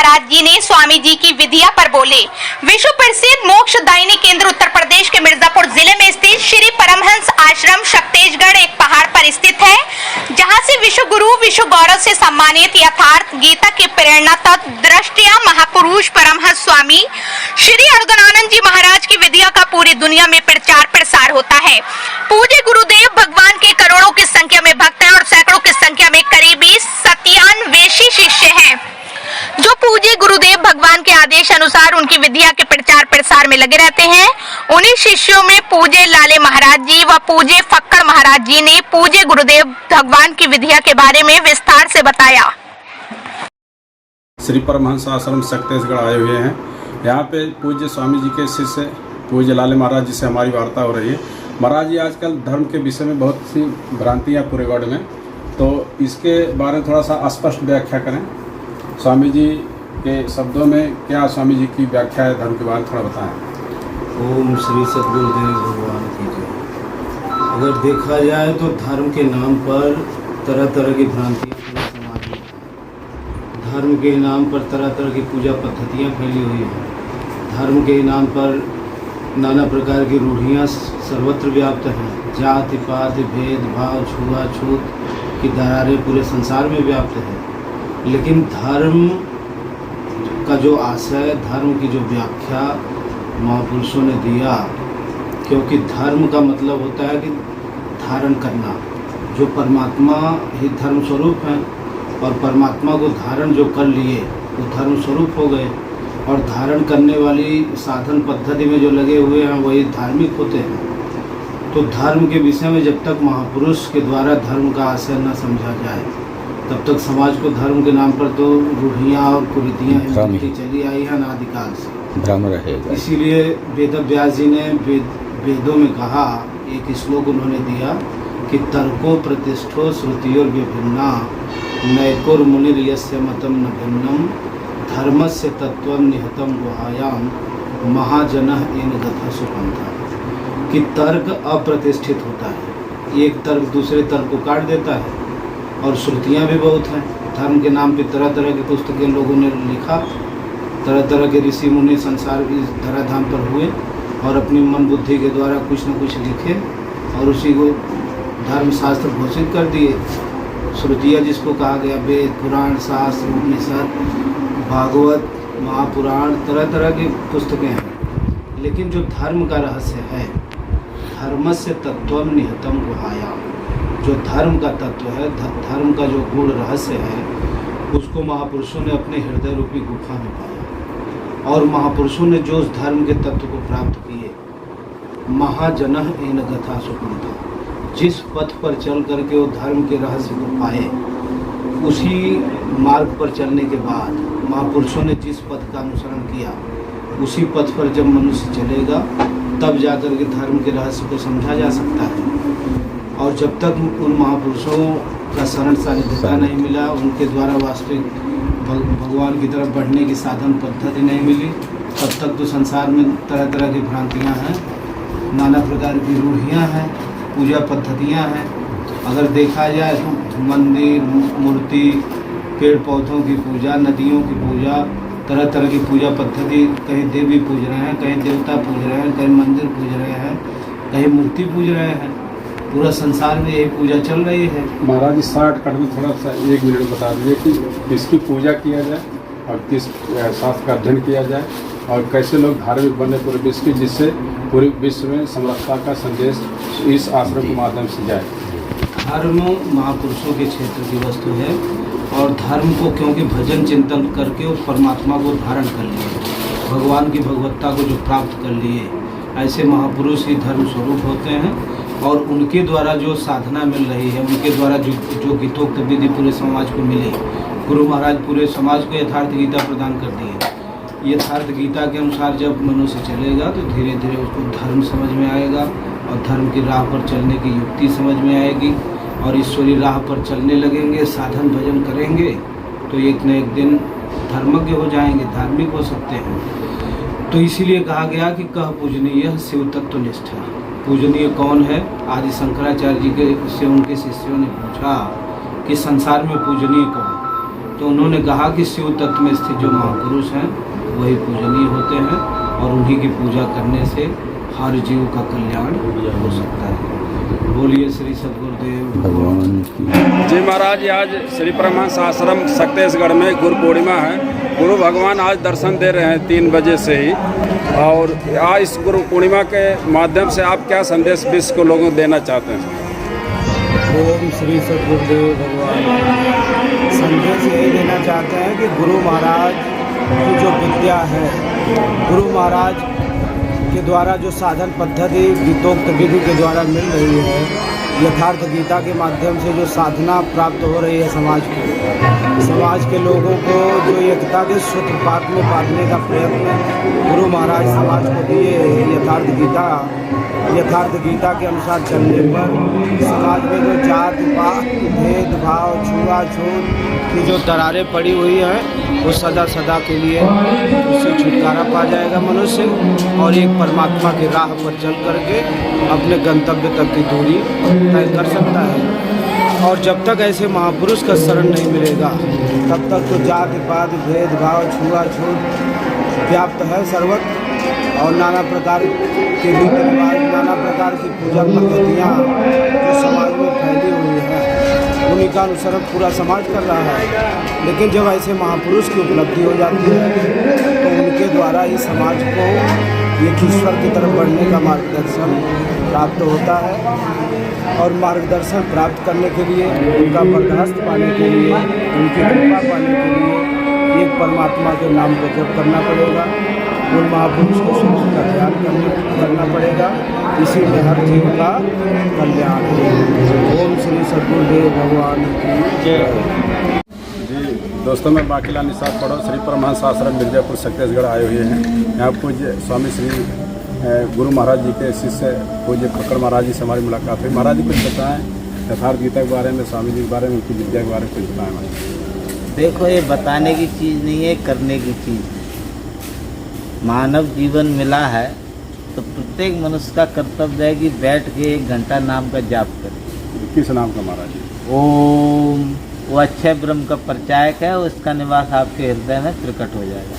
महाराज जी ने स्वामी जी की विधिया पर बोले। विश्व प्रसिद्ध मोक्षदायिनी केंद्र उत्तर प्रदेश के मिर्जापुर जिले में स्थित श्री परमहंस आश्रम शक्तेशगढ़ एक पहाड़ पर स्थित है, जहां से विश्व गुरु विश्व गौरव से सम्मानित यथार्थ गीता के प्रेरणा तत्व दृष्टिया महापुरुष परमहंस स्वामी श्री अर्गनानंद जी महाराज की विधिया का पूरी दुनिया में प्रचार प्रसार होता है। पूज्य गुरुदेव भगवान के करोड़ों की संख्या में भक्त हैं और सैकड़ों की संख्या में करीबी 97 शिष्य हैं, जो पूज्य गुरुदेव भगवान के आदेश अनुसार उनकी विधिया के प्रचार प्रसार में लगे रहते हैं। उन्हीं शिष्यों में पूज्य लाले महाराज जी व पूज्य फक्कड़ महाराज जी ने पूज्य गुरुदेव भगवान की विधिया के बारे में विस्तार से बताया। श्री परमहंस आश्रम शक्तेशगढ़ आए हुए हैं। यहाँ पे पूज्य स्वामी जी के शिष्य पूज्य लाले महाराज जी से हमारी वार्ता हो रही है। महाराज जी आजकल धर्म के विषय में बहुत सी भ्रांतियाँ पूरे गढ़ में, तो इसके बारे में थोड़ा सा स्पष्ट व्याख्या करें। स्वामी जी के शब्दों में क्या स्वामी जी की व्याख्या है धर्म के बारे में, थोड़ा बताएं। ओम श्री सद्गुरुदेव भगवान की जय। अगर देखा जाए तो धर्म के नाम पर तरह तरह की भ्रांतियाँ पूरे समाज में, धर्म के नाम पर तरह तरह की पूजा पद्धतियाँ फैली हुई हैं, धर्म के नाम पर नाना प्रकार की रूढ़ियाँ सर्वत्र व्याप्त हैं, जाति पाति भेदभाव छुआछूत की दरारें पूरे संसार में व्याप्त हैं। लेकिन धर्म का जो आशय, धर्म की जो व्याख्या महापुरुषों ने दिया, क्योंकि धर्म का मतलब होता है कि धारण करना, जो परमात्मा ही धर्म स्वरूप हैं और परमात्मा को धारण जो कर लिए वो धर्म स्वरूप हो गए, और धारण करने वाली साधन पद्धति में जो लगे हुए हैं वही धार्मिक होते हैं। तो धर्म के विषय में जब तक महापुरुष के द्वारा धर्म का आशय न समझा जाए तब तक समाज को धर्म के नाम पर तो रूढ़ियाँ और कुरीतियाँ चली आई हैं अनादिकाल से, भ्रम रहेगा। इसीलिए वेद व्यास जी ने वेदों में कहा, एक श्लोक उन्होंने दिया कि तर्को प्रतिष्ठो श्रुतियों विभिन्ना नैकुर मुनिर यस्य मतम न भिन्नम धर्मस्य तत्वं निहतम गुहायाम महाजनः येन गतः सुपंथा। कि तर्क अप्रतिष्ठित होता है, एक तर्क दूसरे तर्क को काट देता है, और श्रुतियाँ भी बहुत हैं। धर्म के नाम पे तरह तरह की पुस्तकें लोगों ने लिखा, तरह तरह के ऋषि मुनि संसार की धराधाम पर हुए और अपनी मन बुद्धि के द्वारा कुछ न कुछ लिखे और उसी को धर्म शास्त्र घोषित कर दिए। श्रुतियाँ जिसको कहा गया, वेद पुराण शास्त्र उपनिषद भागवत महापुराण तरह तरह की पुस्तकें हैं। लेकिन जो धर्म का रहस्य है, धर्मस्य तत्वं निहितम गुहायाम, जो धर्म का तत्व है, धर्म का जो गूढ़ रहस्य है, उसको महापुरुषों ने अपने हृदय रूपी गुफा में पाया। और महापुरुषों ने जो उस धर्म के तत्व को प्राप्त किए, महाजनः येन गतः सुपंथा, जिस पथ पर चल करके वो धर्म के रहस्य को पाए, उसी मार्ग पर चलने के बाद महापुरुषों ने जिस पथ का अनुसरण किया, उसी पथ पर जब मनुष्य चलेगा तब जाकर के धर्म के रहस्य को समझा जा सकता है। और जब तक उन महापुरुषों का शरण सानिध्यता नहीं मिला, उनके द्वारा वास्तविक भगवान की तरफ बढ़ने की साधन पद्धति नहीं मिली, तब तक तो संसार में तरह तरह की भ्रांतियाँ हैं, नाना प्रकार की रूढ़ियाँ हैं, पूजा पद्धतियाँ हैं। अगर देखा जाए तो मंदिर, मूर्ति, पेड़ पौधों की पूजा, नदियों की पूजा, तरह तरह की पूजा पद्धति, कहीं देवी पूज रहे हैं, कहीं देवता पूज रहे हैं, कहीं मंदिर पूज रहे हैं, कहीं मूर्ति पूज रहे हैं। पूरा संसार में यही पूजा चल रही है। महाराज जी शॉर्टकट में थोड़ा सा 1 मिनट बता दीजिए कि किसकी पूजा किया जाए और किस शास्त्र का अध्ययन किया जाए और कैसे लोग धार्मिक बने पूरे विश्व की, जिससे पूरे विश्व में समरसता का संदेश इस आश्रम के माध्यम से जाए। धर्म महापुरुषों के क्षेत्र की वस्तु है, और धर्म को क्योंकि भजन चिंतन करके उस परमात्मा को धारण कर लिए, भगवान की भगवत्ता को जो प्राप्त कर लिए, ऐसे महापुरुष ही धर्म स्वरूप होते हैं। और उनके द्वारा जो साधना मिल रही है, उनके द्वारा जो गीतोक्त विधि पूरे समाज को मिली, गुरु महाराज पूरे समाज को यथार्थ गीता प्रदान कर दी है। यथार्थ गीता के अनुसार जब मनुष्य चलेगा तो धीरे धीरे उसको धर्म समझ में आएगा और धर्म की राह पर चलने की युक्ति समझ में आएगी, और ईश्वरी राह पर चलने लगेंगे, साधन भजन करेंगे तो एक न एक दिन धर्मज्ञ हो जाएंगे, धार्मिक हो सकते हैं। तो इसीलिए कहा गया कि कह पूजनीय शिव तत्व निष्ठा। पूजनीय कौन है? आदि शंकराचार्य जी के से उनके शिष्यों ने पूछा कि संसार में पूजनीय कौन? तो तो उन्होंने कहा कि शिव तत्व में स्थित जो महापुरुष हैं वही पूजनीय होते हैं और उन्हीं की पूजा करने से हर जीव का कल्याण हो सकता है। बोलिए श्री सद्गुरुदेव भगवान की। जी महाराज, आज श्री परमहंस आश्रम शक्तेशगढ़ में गुरु पूर्णिमा है। गुरु भगवान आज दर्शन दे रहे हैं 3 बजे से ही, और आज इस गुरु पूर्णिमा के माध्यम से आप क्या संदेश विश्व को लोगों को देना चाहते हैं? ओम श्री सद्गुरुदेव भगवान। संदेश यही देना चाहते हैं कि गुरु महाराज की जो विद्या है, गुरु महाराज के द्वारा जो साधन पद्धति गीतोक्त विधि के द्वारा मिल रही है, यथार्थ गीता के माध्यम से जो साधना प्राप्त हो रही है समाज के लोगों को जो एकता के सूत्रपात में बांधने का प्रयत्न गुरु महाराज समाज को दिए। यथार्थ गीता के अनुसार चलने पर समाज में जो जात पात भेदभाव छुआछूत की जो दरारें पड़ी हुई हैं वो सदा सदा के लिए उससे छुटकारा पा जाएगा मनुष्य, और एक परमात्मा की राह पर चल करके अपने गंतव्य तक की दूरी तय कर सकता है। और जब तक ऐसे महापुरुष का शरण नहीं मिलेगा तब तक तो जाति पात भेदभाव छुआछूत व्याप्त है सर्वत्र, और नाना प्रकार के रीति रिवाज, नाना प्रकार की पूजा पद्धतियाँ जो समाज में फैली हुई हैं उन्हीं का अनुसरण पूरा समाज कर रहा है। लेकिन जब ऐसे महापुरुष की उपलब्धि हो जाती है तो उनके द्वारा ही समाज को एक ईश्वर की तरफ बढ़ने का मार्गदर्शन प्राप्त होता है, और मार्गदर्शन प्राप्त करने के लिए, उनका बर्दाश्त पाने के लिए, उनकी कृपा पाने के लिए एक परमात्मा के नाम को जप करना पड़ेगा, उन महापुरुष के स्वरूप का ध्यान करना पड़ेगा। इसी में हर जीव का कल्याण हो। ओम श्री सद्गुरुदेव भगवान की जय। जी दोस्तों, मैं बाकीलाल निषाद पढ़ो श्री परमहंस आश्रम मिर्जापुर छत्तीसगढ़ आए हुए हैं। यहाँ पूज्य स्वामी श्री गुरु महाराज जी के शिष्य पूज्य फक्कड़ महाराज जी से हमारी मुलाकात हुई। महाराज जी कुछ बताएं यथार्थ गीता के बारे में, स्वामी जी के बारे में, उनकी विद्या के बारे में कुछ बताएं हमारे। देखो, ये बताने की चीज़ नहीं है, करने की चीज़ है। मानव जीवन मिला है तो प्रत्येक मनुष्य का कर्तव्य है कि बैठ के 1 घंटा नाम का जाप करे। किस नाम का महाराज जी? ओम। वो अक्षय ब्रह्म का परिचायक है, उसका निवास आपके हृदय में प्रकट हो जाएगा।